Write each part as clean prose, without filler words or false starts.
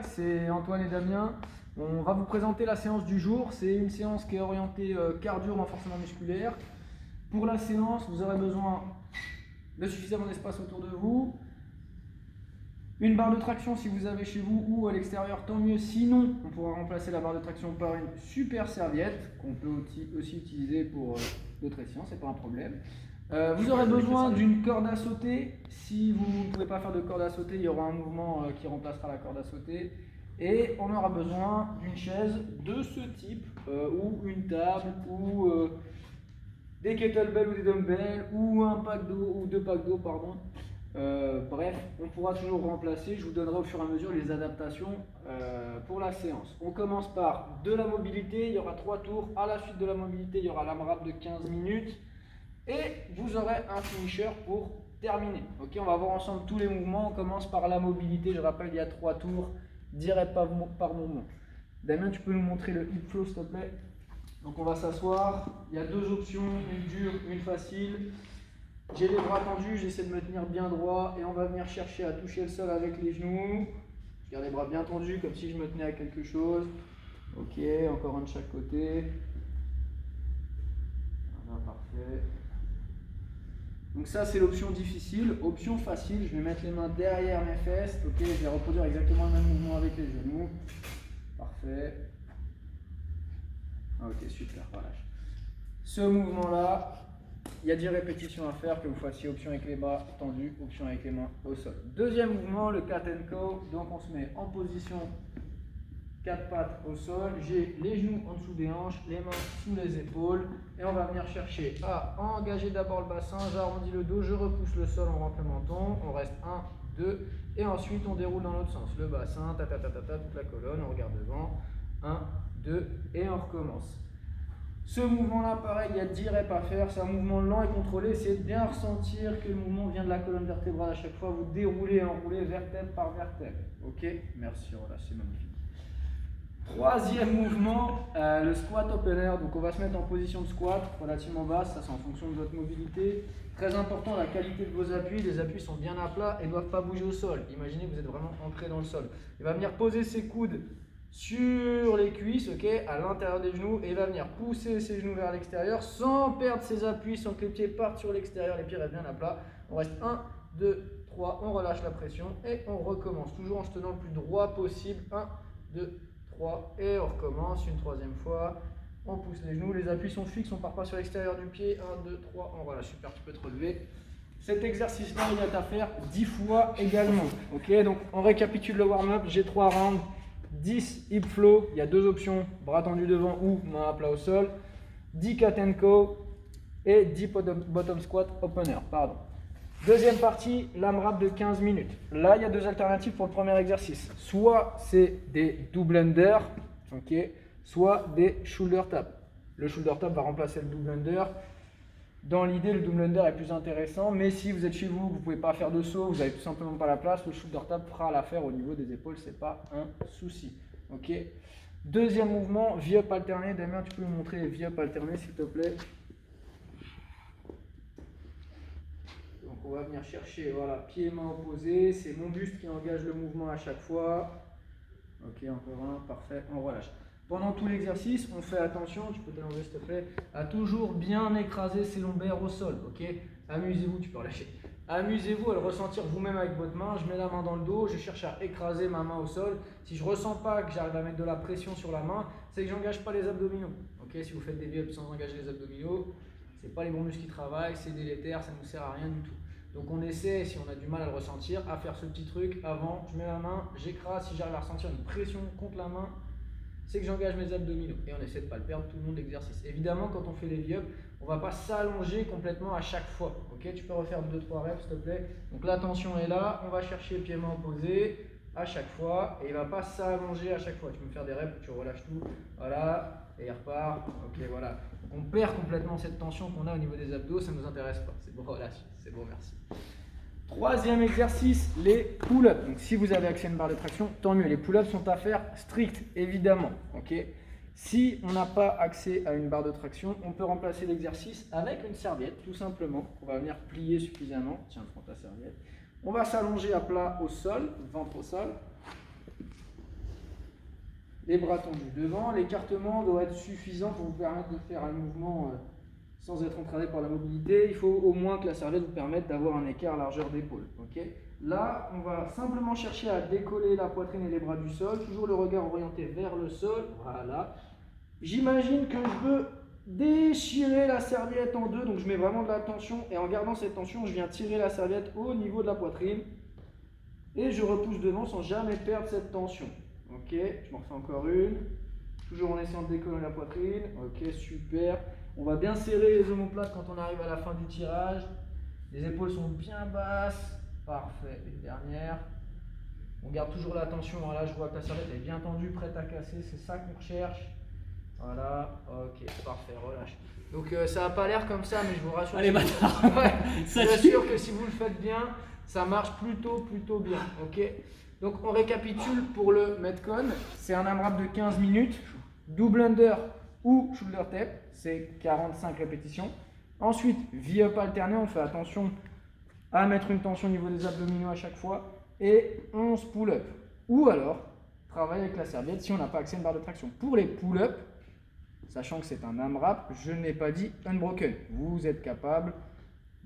C'est Antoine et Damien. On va vous présenter la séance du jour. C'est une séance qui est orientée cardio, renforcement musculaire. Pour la séance, vous aurez besoin de suffisamment d'espace autour de vous. Une barre de traction si vous avez chez vous ou à l'extérieur, tant mieux. Sinon, on pourra remplacer la barre de traction par une super serviette qu'on peut aussi utiliser pour d'autres séances, c'est pas un problème. Vous aurez besoin d'une corde à sauter. Si vous ne pouvez pas faire de corde à sauter, il y aura un mouvement qui remplacera la corde à sauter. Et on aura besoin d'une chaise de ce type, ou une table, ou des kettlebells ou des dumbbells, ou un pack d'eau, ou deux packs d'eau, pardon. Bref, on pourra toujours remplacer. Je vous donnerai au fur et à mesure les adaptations pour la séance. On commence par de la mobilité. Il y aura 3 tours. À la suite de la mobilité, il y aura l'AMRAP de 15 minutes. Et vous aurez un finisher pour terminer. Ok, on va voir ensemble tous les mouvements. On commence par la mobilité. Je rappelle, il y a 3 tours, direct par mouvement. Damien, tu peux nous montrer le hip flow, s'il te plaît? Donc on va s'asseoir. Il y a 2 options, une dure, une facile. J'ai les bras tendus, j'essaie de me tenir bien droit et on va venir chercher à toucher le sol avec les genoux. Je garde les bras bien tendus comme si je me tenais à quelque chose. Ok, encore un de chaque côté. Voilà, parfait. Donc ça c'est l'option difficile. Option facile, je vais mettre les mains derrière mes fesses. Ok, je vais reproduire exactement le même mouvement avec les genoux. Parfait. Ok, super, voilà. Ce mouvement-là, il y a 10 répétitions à faire, que vous fassiez option avec les bras tendus, option avec les mains au sol. Deuxième mouvement, le cat and cow. Donc on se met en position 4 pattes au sol. J'ai les genoux en dessous des hanches, les mains sous les épaules. Et on va venir chercher à engager d'abord le bassin. J'arrondis le dos, je repousse le sol, on rentre le menton. On reste 1, 2. Et ensuite on déroule dans l'autre sens. Le bassin, ta, toute la colonne, on regarde devant. 1, 2 et on recommence. Ce mouvement-là, pareil, il y a 10 reps à faire. C'est un mouvement lent et contrôlé. Essayez de bien ressentir que le mouvement vient de la colonne vertébrale à chaque fois. Vous déroulez et enroulez vertèbre par vertèbre. Ok? Merci, voilà, c'est magnifique. Troisième mouvement, le squat opener. Donc on va se mettre en position de squat relativement basse. Ça, c'est en fonction de votre mobilité. Très important, la qualité de vos appuis. Les appuis sont bien à plat et ne doivent pas bouger au sol. Imaginez que vous êtes vraiment ancré dans le sol. Il va venir poser ses coudes sur les cuisses, ok, à l'intérieur des genoux, et il va venir pousser ses genoux vers l'extérieur sans perdre ses appuis, sans que les pieds partent sur l'extérieur, les pieds restent bien à plat. On reste 1, 2, 3, on relâche la pression et on recommence, toujours en se tenant le plus droit possible. 1, 2, 3 et on recommence une troisième fois. On pousse les genoux, les appuis sont fixes, on ne part pas sur l'extérieur du pied. 1, 2, 3, on relâche, super, tu peux te relever. Cet exercice-là, il est à faire 10 fois également. Ok, donc on récapitule le warm-up, j'ai 3 rounds. 10 hip flow, il y a 2 options, bras tendus devant ou main à plat au sol. 10 cat and cow et 10 bottom squat opener. Pardon. Deuxième partie, l'AMRAP de 15 minutes. Là, il y a 2 alternatives pour le premier exercice. Soit c'est des double under, ok, soit des shoulder tap. Le shoulder tap va remplacer le double under. Dans l'idée, le double under est plus intéressant, mais si vous êtes chez vous, vous ne pouvez pas faire de saut, vous n'avez tout simplement pas la place, le shoulder tap fera l'affaire au niveau des épaules, ce n'est pas un souci. Ok. Deuxième mouvement, V-up alterné. Damien, tu peux nous montrer les V-up alternés, s'il te plaît. Donc on va venir chercher, voilà, pieds et mains opposés, c'est mon buste qui engage le mouvement à chaque fois. Ok, encore un, parfait, on relâche. Pendant tout l'exercice, on fait attention, tu peux te l'enlever s'il te plaît, à toujours bien écraser ses lombaires au sol, ok? Amusez-vous, tu peux relâcher. Amusez-vous à le ressentir vous-même avec votre main. Je mets la main dans le dos, je cherche à écraser ma main au sol. Si je ne ressens pas que j'arrive à mettre de la pression sur la main, c'est que je n'engage pas les abdominaux. Ok? Si vous faites des V-ups sans engager les abdominaux, ce n'est pas les bons muscles qui travaillent, c'est délétère, ça ne nous sert à rien du tout. Donc on essaie, si on a du mal à le ressentir, à faire ce petit truc avant. Je mets la main, j'écrase, si j'arrive à ressentir une pression contre la main, c'est que j'engage mes abdominaux et on essaie de ne pas le perdre tout le long de l'exercice. Évidemment, quand on fait les V-up, on ne va pas s'allonger complètement à chaque fois. Ok, tu peux refaire 2-3 reps s'il te plaît. Donc la tension est là, on va chercher pieds-mains opposés à chaque fois et il ne va pas s'allonger à chaque fois. Tu peux me faire des reps où tu relâches tout, voilà, et il repart. Ok, voilà. Donc on perd complètement cette tension qu'on a au niveau des abdos, ça ne nous intéresse pas. C'est bon, relâche, c'est bon, merci. Troisième exercice, les pull-ups. Donc si vous avez accès à une barre de traction, tant mieux. Les pull-ups sont à faire strict, évidemment. Okay. Si on n'a pas accès à une barre de traction, on peut remplacer l'exercice avec une serviette, tout simplement. On va venir plier suffisamment. Tiens, prends ta serviette. On va s'allonger à plat au sol, ventre au sol. les bras tendus devant. L'écartement doit être suffisant pour vous permettre de faire un mouvement sans être entraîné par la mobilité. Il faut au moins que la serviette vous permette d'avoir un écart largeur d'épaule. Okay. Là, on va simplement chercher à décoller la poitrine et les bras du sol, toujours le regard orienté vers le sol. Voilà. J'imagine que je veux déchirer la serviette en deux, donc je mets vraiment de la tension et en gardant cette tension, je viens tirer la serviette au niveau de la poitrine et je repousse devant sans jamais perdre cette tension. Ok, je m'en refais encore une, toujours en essayant de décoller la poitrine. Ok, super. On va bien serrer les omoplates quand on arrive à la fin du tirage. Les épaules sont bien basses. Parfait. Une dernière. On garde toujours la tension. Là, je vois que la serviette est bien tendue, prête à casser. C'est ça qu'on recherche. Voilà. Ok, parfait. Relâche. Donc, ça n'a pas l'air comme ça, mais je vous rassure. Allez, bâtard. Ouais, je vous assure que si vous le faites bien, ça marche plutôt bien. Ok. Donc, on récapitule pour le Metcon. C'est un AMRAP de 15 minutes. Double under ou shoulder tap, c'est 45 répétitions. Ensuite, V-up alterné, on fait attention à mettre une tension au niveau des abdominaux à chaque fois. Et 11 pull-up. Ou alors, travailler avec la serviette si on n'a pas accès à une barre de traction. Pour les pull-up, sachant que c'est un AMRAP, je n'ai pas dit unbroken. Vous êtes capable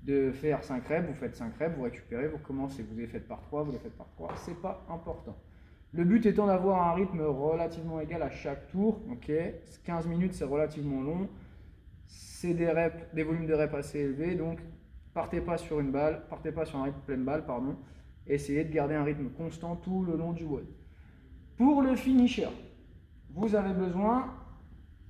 de faire 5 reps, vous faites 5 reps, vous récupérez, vous recommencez. Vous les faites par 3, vous les faites par 3, c'est pas important. Le but étant d'avoir un rythme relativement égal à chaque tour. Ok, 15 minutes, c'est relativement long. C'est des volumes de reps assez élevés. Donc, partez pas sur une balle, partez pas sur un rythme pleine balle, pardon. Essayez de garder un rythme constant tout le long du WOD. Pour le finisher, vous avez besoin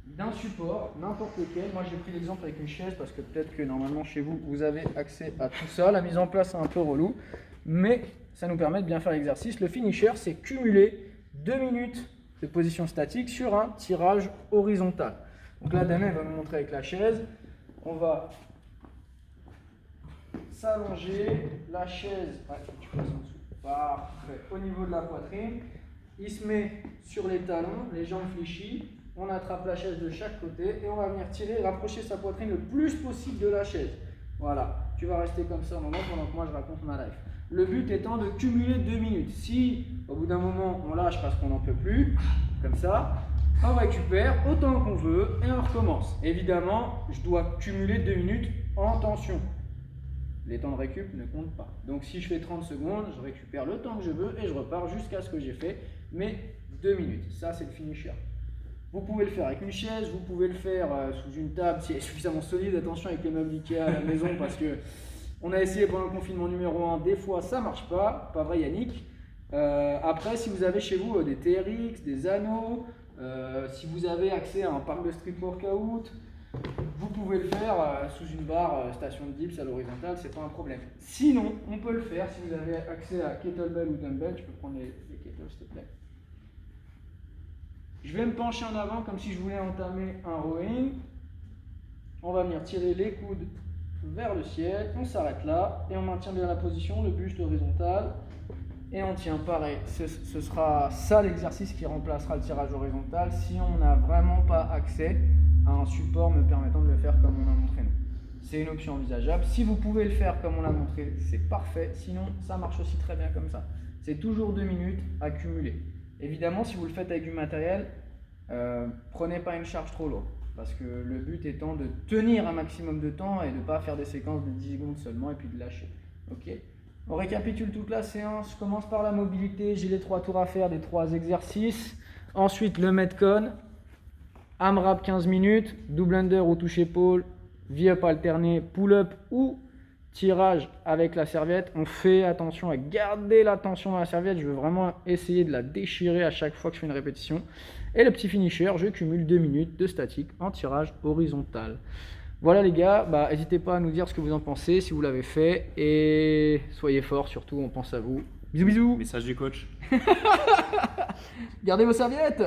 d'un support, n'importe lequel. Moi, j'ai pris l'exemple avec une chaise parce que peut-être que normalement chez vous, vous avez accès à tout ça. La mise en place est un peu relou, mais ça nous permet de bien faire l'exercice. Le finisher, c'est cumuler 2 minutes de position statique sur un tirage horizontal. Donc là, Damien va nous montrer avec la chaise. On va s'allonger, la chaise, tu passes en dessous, parfait, au niveau de la poitrine. Il se met sur les talons, les jambes fléchies. On attrape la chaise de chaque côté et on va venir tirer, rapprocher sa poitrine le plus possible de la chaise. Voilà, tu vas rester comme ça un moment pendant que moi je raconte ma life. Le but étant de cumuler 2 minutes. Si au bout d'un moment on lâche parce qu'on n'en peut plus, comme ça, on récupère autant qu'on veut et on recommence. Évidemment, je dois cumuler 2 minutes en tension. Les temps de récup ne comptent pas. Donc si je fais 30 secondes, je récupère le temps que je veux et je repars jusqu'à ce que j'ai fait, mais 2 minutes. Ça, c'est le finisher. Vous pouvez le faire avec une chaise, vous pouvez le faire sous une table si elle est suffisamment solide. Attention avec les meubles Ikea à la maison parce que on a essayé pendant le confinement numéro 1, des fois ça marche pas vrai Yannick. Après, si vous avez chez vous des TRX, des anneaux, si vous avez accès à un parc de street workout, vous pouvez le faire sous une barre station de dips à l'horizontale, c'est pas un problème. Sinon, on peut le faire si vous avez accès à kettlebell ou dumbbell. Je peux prendre les kettles s'il te plaît. Je vais me pencher en avant comme si je voulais entamer un rowing. On va venir tirer les coudes vers le ciel, on s'arrête là et on maintient bien la position, le buste horizontal et on tient pareil. Ce sera ça l'exercice qui remplacera le tirage horizontal si on n'a vraiment pas accès à un support me permettant de le faire comme on a montré nous. C'est une option envisageable. Si vous pouvez le faire comme on l'a montré, c'est parfait. Sinon, ça marche aussi très bien comme ça. C'est toujours 2 minutes à cumuler. Évidemment, si vous le faites avec du matériel, prenez pas une charge trop lourde. Parce que le but étant de tenir un maximum de temps et de ne pas faire des séquences de 10 secondes seulement et puis de lâcher. Ok. On récapitule toute la séance. Je commence par la mobilité. J'ai les 3 tours à faire, des 3 exercices. Ensuite, le Metcon. AMRAP 15 minutes. Double under ou touche épaule. V-up alterné, pull-up ou tirage avec la serviette. On fait attention à garder la tension dans la serviette. Je veux vraiment essayer de la déchirer à chaque fois que je fais une répétition. Et le petit finisher, je cumule 2 minutes de statique en tirage horizontal. Voilà les gars, n'hésitez pas à nous dire ce que vous en pensez, si vous l'avez fait. Et soyez forts surtout, on pense à vous. Bisous bisous. Message du coach. Gardez vos serviettes.